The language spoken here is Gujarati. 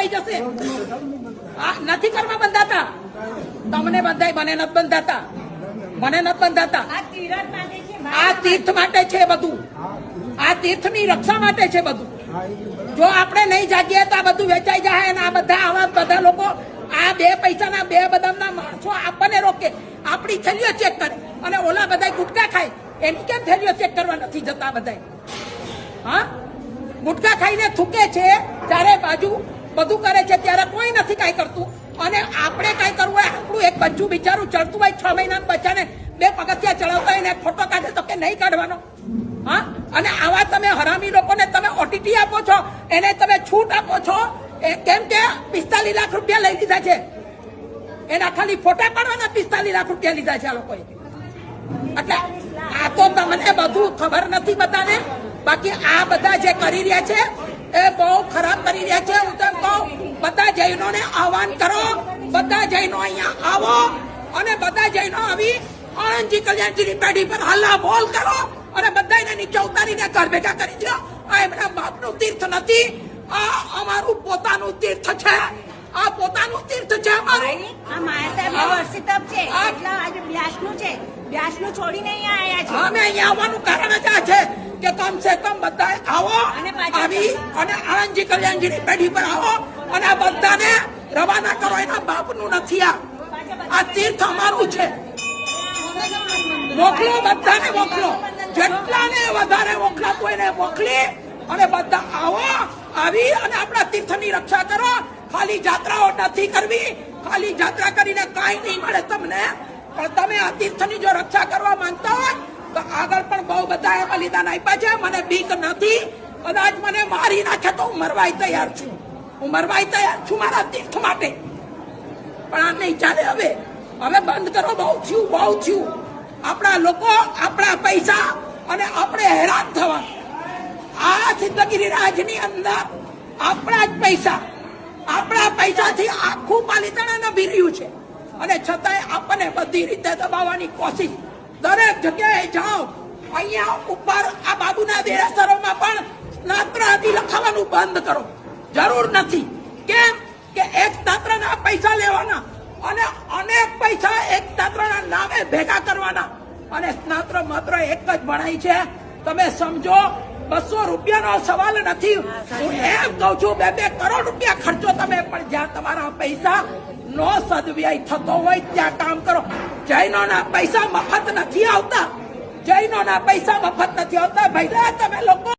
વેચાઈ જશે. નથી કરવા બંધાતા તમને બંધાય, મને નથી બંધાતા, મને નથી બંધાતા. આ તીર્થ માટે છે બધું, આ તીર્થની રક્ષા માટે છે બધું. જો આપણે નહીં જાગીએ તો આ બધું વેચાઈ જાય. અને આ બધા આવા બધા લોકો આ 2 પૈસાના 2 બદામના માણસો આપણને રોકે, આપણી થેલીઓ ચેક કરે અને ઓલા બધા ગુટકા ખાય એની કેમ થેલીઓ ચેક કરવા નથી જતા બધા? હા, ગુટકા ખાઈને થૂકે છે ત્યારે બાજુ બધું કરે છે ત્યારે કોઈ નથી કાંઈ કરતું. અને આપણે કાંઈ કરવું હોય, આપણું એક બચ્ચું બિચારું ચડતું હોય 6 મહિનાના બચ્ચાને 2 પગથિયા ચડાવતા હોય ને ફોટો કાઢે તો કે નહીં કાઢવાનો? હા, અને આવા તમે હરામી લોકોને તમે ઓટીટી આપો છો, એને તમે છૂટ આપો છો કેમ કે 45 લાખ રૂપિયા લઈ લીધા છે. એના ખાલી ફોટા પાડવાના 45 લાખ રૂપિયા લીધા છે આ લોકોએ. એટલે આ તો તમને બધું ખબર નથી બધાને. બાકી આ બધા જે કરી રહ્યા છે એ બહુ ખરાબ કરી રહ્યા છે. હું તેમ કહું, બધા જૈનોને આહવાન કરો, બધા જૈનો અહીંયા આવો અને બધા જૈનો આવી આણંદજી કલ્યાણજીની પેઢી પર હલ્લા બોલ કરો અને બધાને નીચે ઉતારીને ઘર ભેગા કરી દો. આ એમના બાપનું તીર્થ નથી, આ અમારું પોતાનું તીર્થ છે. આ પોતાનું તીર્થ છે અમારું. આ માયા વર્ષિત છે એટલે આજે બ્યાસનું છે, બ્યાસનું છોડીને અહીંયા આવ્યા છે. અમે અહીંયા આવવાનું કારણ જ આ છે કે કમસે કમ બધા આવો, આવી અને આણંદજી કલ્યાણજીની પેઢી પર આવો અને આ બધાને રવાના કરો. એના બાપનું નથી આ તીર્થ અમારું છે. મોકલો, બધાને મોકલો, જેટલાને વધારે મોકલાતું હોય એને મોકલી અને બધા આવો, આવી અને આપણા તીર્થની રક્ષા કરો. ખાલી જાત્રાઓ નથી કરવી, ખાલી જાત્રા કરીને કાંઈ નહીં મળે તમને. પણ તમે આ તીર્થની જો રક્ષા કરવા માંગતા હોય તો આગળ પણ બહુ બધા બલિદાન આપ્યા છે. મને બીક નથી, કદાચ મને મારી નાખે તો હું મરવાય તૈયાર છું, હું મરવાય તૈયાર છું મારા તીર્થ માટે. પણ આ નહીં ચાલે. હવે બંધ કરો. બહુ થયું, બહુ થયું. આપણા લોકો, આપણા પૈસા અને આપણે હેરાન થવા. આ સિદ્ધગીરી રાજની અંદર આપણા જ પૈસા, આપણા પૈસાથી આખું પાલિતાણા નભી રહ્યું છે અને છતાંય આપણને બધી રીતે દબાવવાની કોશિશ. દરેક જગ્યાએ જાઓ, અહીંયા ઉપર આ બાબુના દેરાસરોમાં પણ સ્નાત્રાદિ લખાવાનું બંધ કરો. જરૂર નથી. કેમ કે એક સ્નાત્રના પૈસા લેવાના અને અનેક પૈસા એક સ્નાત્રના નામે ભેગા કરવાના. અને સ્નાત્ર માત્ર એક જ ભણાય છે, તમે સમજો. 200 રૂપિયાનો સવાલ નથી. હું એમ કહું છું 2-2 કરોડ રૂપિયા ખર્ચો તમે, પણ જ્યાં તમારા પૈસા નો સદવ્યય થતો હોય ત્યાં કામ કરો. જૈનોના પૈસા મફત નથી આવતા, જૈનોના પૈસા મફત નથી આવતા. ભાઈ તમે લોકો